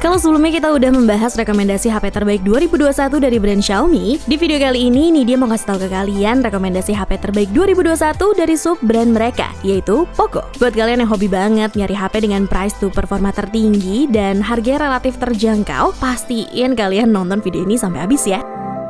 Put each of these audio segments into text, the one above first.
Kalau sebelumnya kita udah membahas rekomendasi HP terbaik 2021 dari brand Xiaomi, di video kali ini nih dia mau kasih tahu ke kalian rekomendasi HP terbaik 2021 dari sub brand mereka, yaitu Poco. Buat kalian yang hobi banget nyari HP dengan price to performa tertinggi dan harganya relatif terjangkau, pastiin kalian nonton video ini sampai habis ya.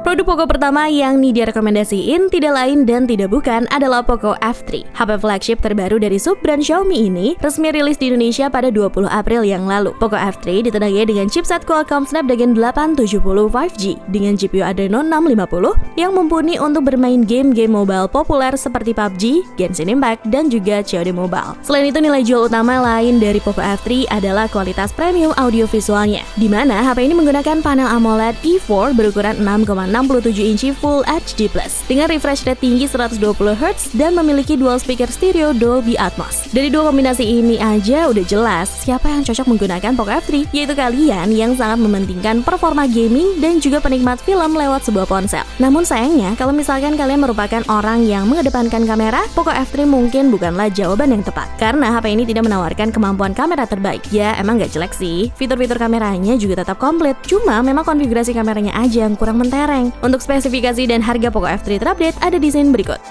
Produk Poco pertama yang nih dia rekomendasiin tidak lain dan tidak bukan adalah Poco F3. HP flagship terbaru dari sub brand Xiaomi ini resmi rilis di Indonesia pada 20 April yang lalu. Poco F3 ditenagai dengan chipset Qualcomm Snapdragon 870 5G dengan GPU Adreno 650 yang mumpuni untuk bermain game-game mobile populer seperti PUBG, Genshin Impact, dan juga COD Mobile. Selain itu, nilai jual utama lain dari Poco F3 adalah kualitas premium audio visualnya, di mana HP ini menggunakan panel AMOLED E4 berukuran 6,67 inci Full HD+, dengan refresh rate tinggi 120Hz dan memiliki dual speaker stereo Dolby Atmos. Dari dua kombinasi ini aja udah jelas siapa yang cocok menggunakan Poco F3, yaitu kalian yang sangat mementingkan performa gaming dan juga penikmat film lewat sebuah ponsel. Namun sayangnya, kalau misalkan kalian merupakan orang yang mengedepankan kamera, Poco F3 mungkin bukanlah jawaban yang tepat, karena HP ini tidak menawarkan kemampuan kamera terbaik. Ya, emang gak jelek sih, fitur-fitur kameranya juga tetap komplit, cuma memang konfigurasi kameranya aja yang kurang mentereng. Untuk spesifikasi dan harga Poco F3 terupdate ada di scene berikut.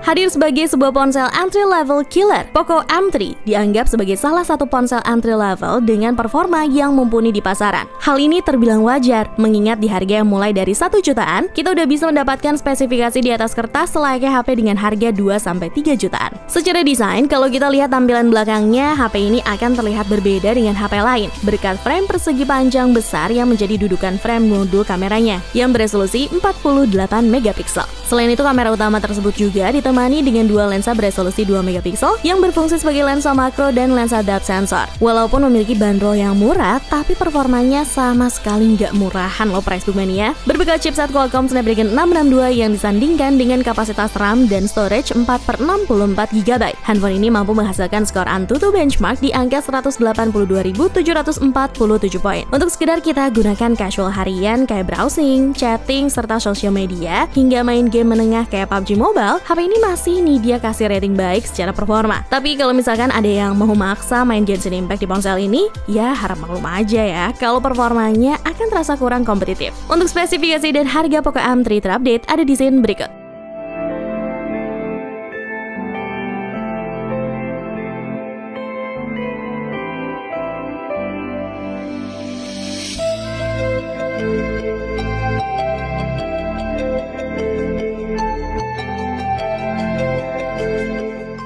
Hadir sebagai sebuah ponsel entry-level killer, Poco M3 dianggap sebagai salah satu ponsel entry-level dengan performa yang mumpuni di pasaran. Hal ini terbilang wajar, mengingat di harga yang mulai dari 1 jutaan, kita udah bisa mendapatkan spesifikasi di atas kertas selayaknya HP dengan harga 2-3 jutaan. Secara desain, kalau kita lihat tampilan belakangnya, HP ini akan terlihat berbeda dengan HP lain, berkat frame persegi panjang besar yang menjadi dudukan frame modul kameranya, yang beresolusi 48 megapiksel. Selain itu, kamera utama tersebut juga ditemani dengan dua lensa beresolusi 2 megapiksel yang berfungsi sebagai lensa makro dan lensa depth sensor. Walaupun memiliki bandrol yang murah, tapi performanya sama sekali nggak murahan loh price boomania. Berbekal chipset Qualcomm Snapdragon 662 yang disandingkan dengan kapasitas RAM dan storage 4/64 GB. Handphone ini mampu menghasilkan skor AnTuTu benchmark di angka 182.747 poin. Untuk sekedar kita gunakan casual harian kayak browsing, chatting, serta social media, hingga main game menengah kayak PUBG Mobile, HP ini masih nih dia kasih rating baik secara performa. Tapi kalau misalkan ada yang mau maksa main Genshin Impact di ponsel ini, ya harap maklum aja ya kalau performanya akan terasa kurang kompetitif. Untuk spesifikasi dan harga Poco M3 terupdate ada di scene berikut.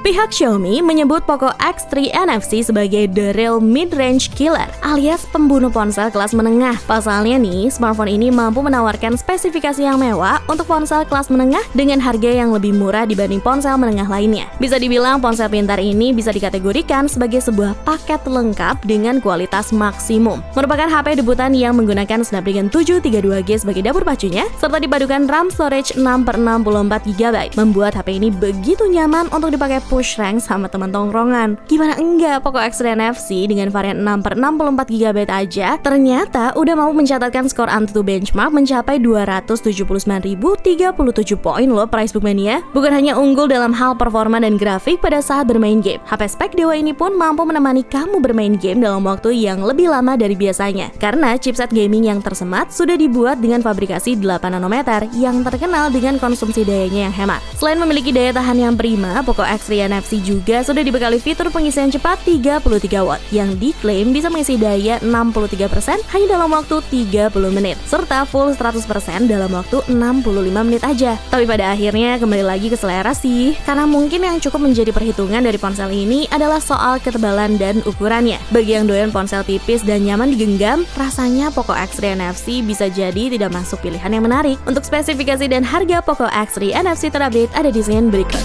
Pihak Xiaomi menyebut Poco X3 NFC sebagai the real mid-range killer, alias pembunuh ponsel kelas menengah. Pasalnya nih, smartphone ini mampu menawarkan spesifikasi yang mewah untuk ponsel kelas menengah dengan harga yang lebih murah dibanding ponsel menengah lainnya. Bisa dibilang ponsel pintar ini bisa dikategorikan sebagai sebuah paket lengkap dengan kualitas maksimum. Merupakan HP debutan yang menggunakan Snapdragon 732G sebagai dapur pacunya, serta dipadukan RAM storage 6/64 GB. Membuat HP ini begitu nyaman untuk dipakai push rank sama teman tongkrongan. Gimana enggak, Poco X3 NFC dengan varian 6/64 GB aja ternyata udah mau mencatatkan skor AnTuTu benchmark mencapai 279.037 poin loh price bookmania. Bukan hanya unggul dalam hal performa dan grafik pada saat bermain game, HP spek dewa ini pun mampu menemani kamu bermain game dalam waktu yang lebih lama dari biasanya. Karena chipset gaming yang tersemat sudah dibuat dengan fabrikasi 8 nanometer yang terkenal dengan konsumsi dayanya yang hemat. Selain memiliki daya tahan yang prima, Poco X3 NFC juga sudah dibekali fitur pengisian cepat 33 watt yang diklaim bisa mengisi daya 63% hanya dalam waktu 30 menit, serta full 100% dalam waktu 65 menit aja. Tapi pada akhirnya kembali lagi ke selera sih, karena mungkin yang cukup menjadi perhitungan dari ponsel ini adalah soal ketebalan dan ukurannya. Bagi yang doyan ponsel tipis dan nyaman digenggam, rasanya Poco X3 NFC bisa jadi tidak masuk pilihan yang menarik. Untuk spesifikasi dan harga Poco X3 NFC terupdate ada di scene berikut.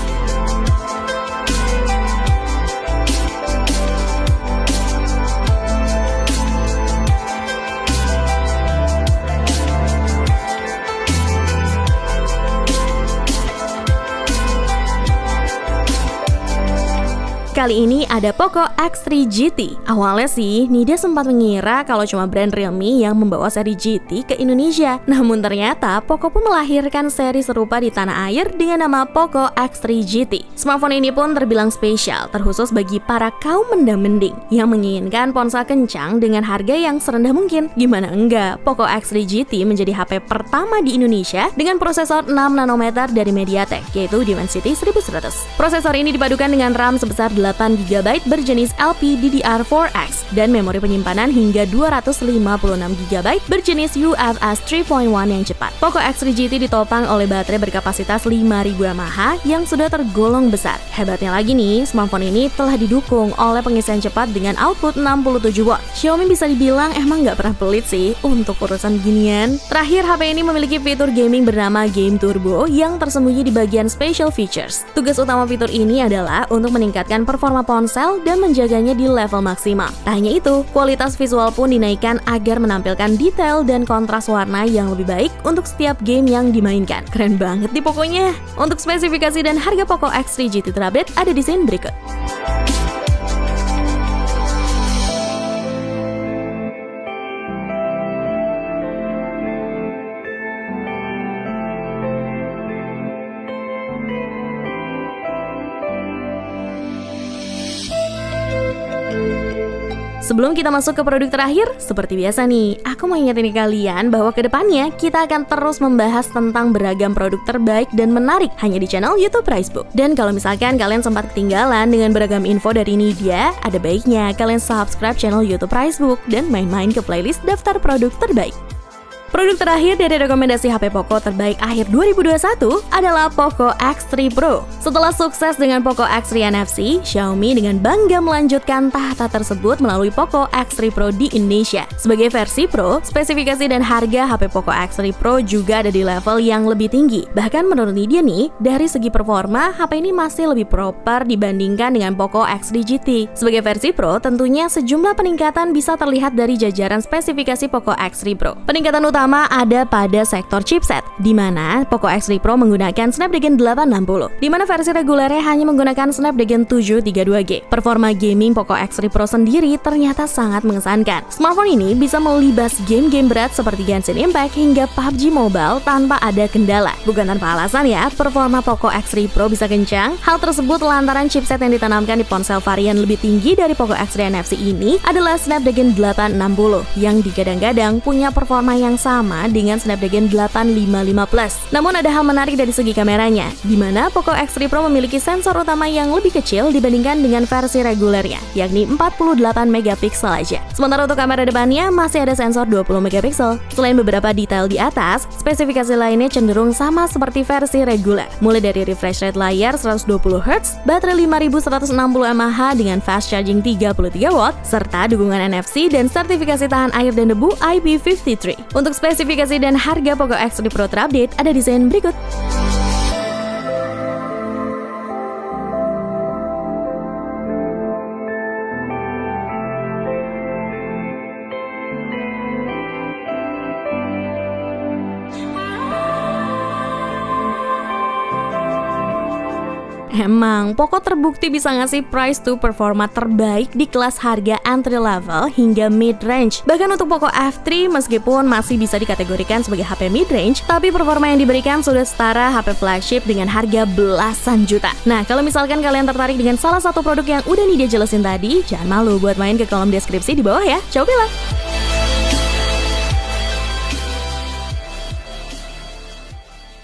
kali ini ada Poco X3 GT. Awalnya sih, Nida sempat mengira kalau cuma brand Realme yang membawa seri GT ke Indonesia. Namun ternyata Poco pun melahirkan seri serupa di tanah air dengan nama Poco X3 GT. Smartphone ini pun terbilang spesial, terkhusus bagi para kaum mendang-mending yang menginginkan ponsel kencang dengan harga yang serendah mungkin. Gimana enggak, Poco X3 GT menjadi HP pertama di Indonesia dengan prosesor 6 nanometer dari MediaTek, yaitu Dimensity 1100. Prosesor ini dipadukan dengan RAM sebesar 8 GB berjenis LPDDR4X dan memori penyimpanan hingga 256 GB berjenis UFS 3.1 yang cepat. Poco X3 GT ditopang oleh baterai berkapasitas 5000 mAh yang sudah tergolong besar. Hebatnya lagi nih, smartphone ini telah didukung oleh pengisian cepat dengan output 67 watt. Xiaomi bisa dibilang emang nggak pernah pelit sih untuk urusan ginian. Terakhir, HP ini memiliki fitur gaming bernama Game Turbo yang tersembunyi di bagian Special Features. Tugas utama fitur ini adalah untuk meningkatkan performa ponsel dan menjaganya di level maksimal. Tak hanya itu, kualitas visual pun dinaikkan agar menampilkan detail dan kontras warna yang lebih baik untuk setiap game yang dimainkan. Keren banget nih pokoknya. Untuk spesifikasi dan harga Poco X3 GT terupdate ada di scene berikut. Sebelum kita masuk ke produk terakhir, seperti biasa nih, aku mau ingetin kalian bahwa kedepannya kita akan terus membahas tentang beragam produk terbaik dan menarik hanya di channel YouTube Pricebook. Dan kalau misalkan kalian sempat ketinggalan dengan beragam info dari Nida, ada baiknya kalian subscribe channel YouTube Pricebook dan main-main ke playlist daftar produk terbaik. Produk terakhir dari rekomendasi HP Poco terbaik akhir 2021 adalah Poco X3 Pro. Setelah sukses dengan Poco X3 NFC, Xiaomi dengan bangga melanjutkan tahta tersebut melalui Poco X3 Pro di Indonesia. Sebagai versi Pro, spesifikasi dan harga HP Poco X3 Pro juga ada di level yang lebih tinggi. Bahkan menurut dia nih, dari segi performa, HP ini masih lebih proper dibandingkan dengan Poco X3 GT. Sebagai versi Pro, tentunya sejumlah peningkatan bisa terlihat dari jajaran spesifikasi Poco X3 Pro. Peningkatan utama ada pada sektor chipset, di mana Poco X3 Pro menggunakan Snapdragon 860, di mana versi regulernya hanya menggunakan Snapdragon 732G. Performa gaming Poco X3 Pro sendiri ternyata sangat mengesankan. Smartphone ini bisa melibas game-game berat seperti Genshin Impact hingga PUBG Mobile tanpa ada kendala. Bukan tanpa alasan ya, performa Poco X3 Pro bisa kencang. Hal tersebut lantaran chipset yang ditanamkan di ponsel varian lebih tinggi dari Poco X3 NFC ini adalah Snapdragon 860 yang digadang-gadang punya performa yang sama dengan Snapdragon 855 Plus. Namun ada hal menarik dari segi kameranya, di mana Poco X3 Pro memiliki sensor utama yang lebih kecil dibandingkan dengan versi regulernya, yakni 48 megapiksel aja. Sementara untuk kamera depannya masih ada sensor 20 megapiksel. Selain beberapa detail di atas, spesifikasi lainnya cenderung sama seperti versi reguler, mulai dari refresh rate layar 120 Hz, baterai 5160 mAh dengan fast charging 33 watt, serta dukungan NFC dan sertifikasi tahan air dan debu IP53. Untuk spesifikasi dan harga Poco X3 Pro terupdate ada di scene berikut. Emang, Poco terbukti bisa ngasih price to performa terbaik di kelas harga entry level hingga mid-range. Bahkan untuk Poco F3, meskipun masih bisa dikategorikan sebagai HP mid-range, tapi performa yang diberikan sudah setara HP flagship dengan harga belasan juta. Nah, kalau misalkan kalian tertarik dengan salah satu produk yang udah Nidia jelasin tadi, jangan malu buat main ke kolom deskripsi di bawah ya. Coba pilih!